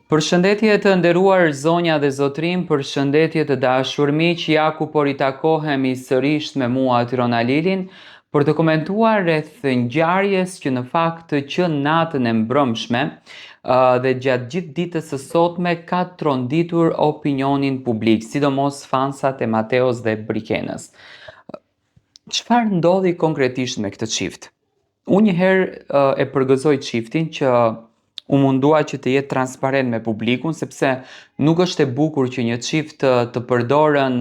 Përshëndetje të nderuar zonja dhe zotrim, përshëndetje të dashur miq, ja ku po ritakohemi sërish me mua Tyrona Lilin për të komentuar rreth ngjarjes që në fakt që natën e mbrëmshme dhe gjatë gjithë ditës së sotme ka tronditur opinionin publik, sidomos fansat e Mateos dhe Brikenës. Çfarë ndodhi konkretisht me këtë çift? Unë njëherë e përgëzoj çiftin që u mundua që të jetë transparent me publikun, sepse nuk është e bukur që një çift të përdorën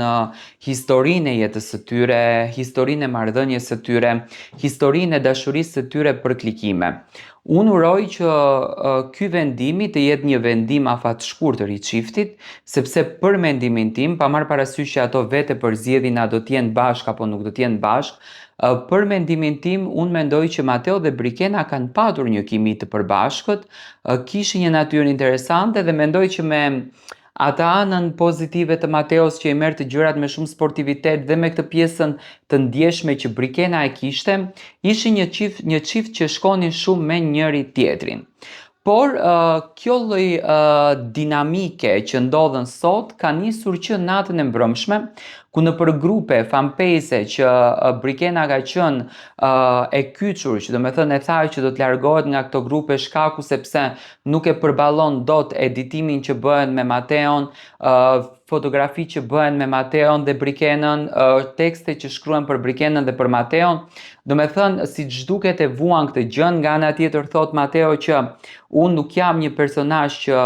historinë e jetës së tyre, historinë e marrëdhënies së tyre, historinë e dashurisë së tyre për klikime. Unë uroj që ky vendimi të jetë një vendim afatshkurtër i çiftit, sepse për mendimin tim, pa marrë parasysh që ato vete përzgjedhin a do të jenë bashkë apo nuk do të jenë bashkë, për mendimin tim, unë mendoj që Mateo dhe Brikena kanë patur një kimi të përbashkët, kishin një natyrë interesante dhe mendoj që me atë anën pozitive të Mateos që i merr të gjërat me shumë sportivitet dhe me këtë pjesën të ndjeshme që Brikena e kishte, ishin një çift që shkonin shumë me njëri tjetrin. Por kjo lloj dinamike që ndodhen sot ka nisur që natën e mbrëmshme, ku nëpër grupe fanpage që Brikena ka qenë e kyçur, që do me thënë e tha që do të largohet nga këto grupe shkaku sepse nuk e përballon dot editimin që bëhen me Mateon, fotografi që bëhen me Mateon dhe Brikenën, tekste që shkruhen për Brikenën dhe për Mateon. Do me thënë, si që duket e vuan këtë gjën, nga ana tjetër thot Mateo që unë nuk jam një personazh që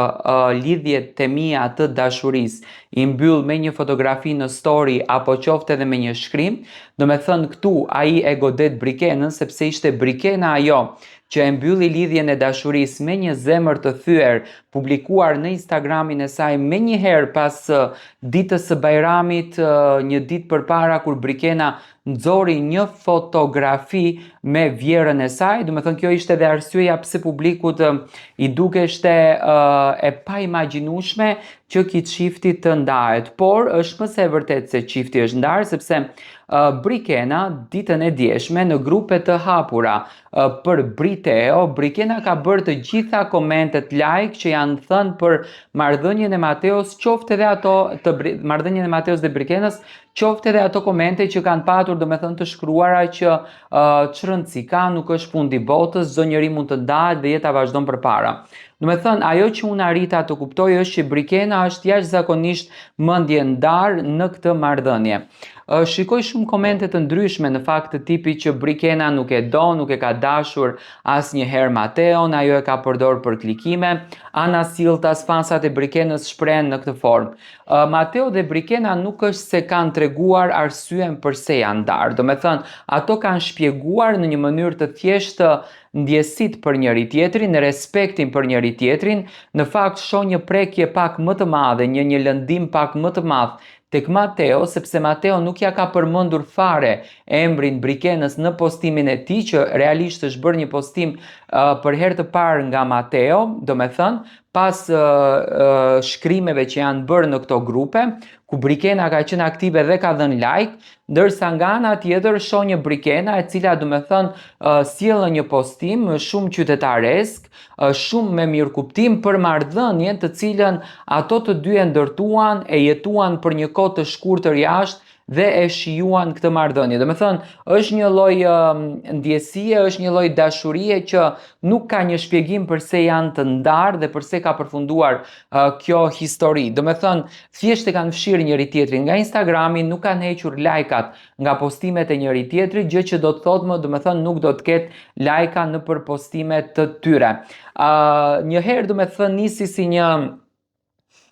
lidhjet e mia të dashurisë i mbyll me një fotografi në story apo qoftë edhe me një shkrim. Do me thënë këtu ai e godet Brikenën sepse ishte Brikena ajo që e mbylli lidhjen e dashurisë me një zemër të thyer publikuar në Instagramin e saj menjëherë pas ditës së Bajramit, një ditë përpara kur Brikena nxori një fotografi me vjerën e saj. Do me thënë kjo ishte edhe arsyeja pse publikut i dukeshte e paimagjinueshme që ky çifti të ndahet, por është më së vërtet se çifti është ndarë sepse Brikena ditën e djeshme në grupe të hapura për Briteo, Brikena ka bërë të gjitha komentet like që janë thënë për marrëdhënien e Mateos, qoftë edhe ato marrëdhënien e Mateos dhe Brikenës, qoftë edhe ato komente që kanë patur, do me thënë të shkruara që çrëndsi ka, nuk është fundi botës, çdo njeri mund të ndahet dhe jeta vazhdon përpara. Do me thënë, ajo që unë arrita të kuptoj është që Brikena është jashtëzakonisht mendje ndar në këtë marrëdhënie. Shikoj shumë komente të ndryshme në fakt të tipit që Brikena nuk e do, nuk e ka dashur asnjëherë Mateon, ajo e ka përdorur për klikime. Ana Silltas, fansat e Brikenës shprehen në këtë formë. Mateo dhe Brikena nuk është se kanë treguar arsyen pse janë ndarë. Do me thënë, ato kanë shpjeguar në një mënyrë të thjeshtë ndjesit për njëri tjetrin, respektin për njëri tjetrin, në fakt shoh një prekje pak më të madhe, një lëndim pak më të madh tek Mateo, sepse Mateo nuk ja ka përmendur fare emrin Brikenës në postimin e tij, që realisht është bërë një postim për herë të parë nga Mateo, do me thënë, pas shkrimeve që janë bërë në këto grupe, ku Brikena ka qenë aktive dhe ka dhënë like, ndërsa nga ana tjetër shoh një Brikena e cila do me thënë sjellën një postim shumë qytetaresk, shumë me mirëkuptim për marrëdhënien të cilën ato të dy e ndërtuan, e jetuan për një kohë të shkurtër jashtë dhe e shijuan këtë marrëdhënie. Do me thënë, është një lloj ndjesie, është një lloj dashurie që nuk ka një shpjegim pse janë të ndarë dhe pse ka përfunduar kjo histori. Do me thënë, thjesht e kanë fshirë njëri tjetrin nga Instagrami, nuk kanë hequr lajkat nga postimet e njëri tjetrit, gjë që do të thotë më, do me thënë, nuk do të ketë lajka në për postimet të tyre. Njëherë, do me thënë, nisi si një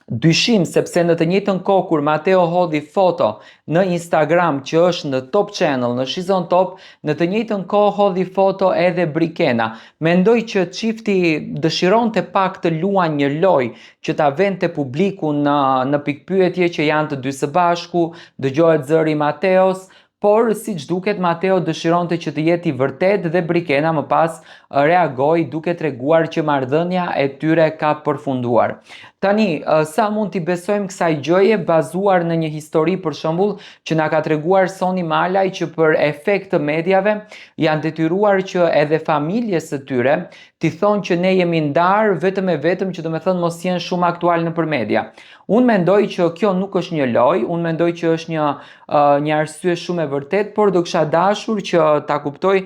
dyshim, sepse në të njëjtën kohë kur Mateo hodhi foto në Instagram që është në Top Channel, në Shizon Top, në të njëjtën kohë hodhi foto edhe Brikena. Mendoj që çifti dëshironte pak të luajë një lojë që ta vente publikun në pikpyetje që janë të dy së bashku, dëgjohet zëri i Mateos, por siç duket Matteo dëshironte që të jetë i vërtet dhe Brikena më pas reagoi duke treguar që marrëdhënia e tyre ka përfunduar. Tani, sa mund t'i besojmë kësaj gjëje bazuar në një histori për shembull që na ka treguar Soni Malaj që për efekt të medjave janë detyruar që edhe familjes së tyre t'i thonë që ne jemi ndarë vetëm e vetëm që do me thënë mos jenë shumë aktual nëpër media. Unë mendoj që kjo nuk është një lojë, unë mendoj që është një arsye shumë e vërtet, por do kisha dashur që ta kuptoj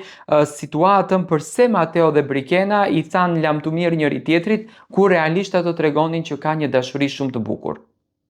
situatën pse Matteo dhe Brikena i thanë lam të mirë njëri tjetrit, kur realisht ato tregonin që ka një dashuri shumë të bukur.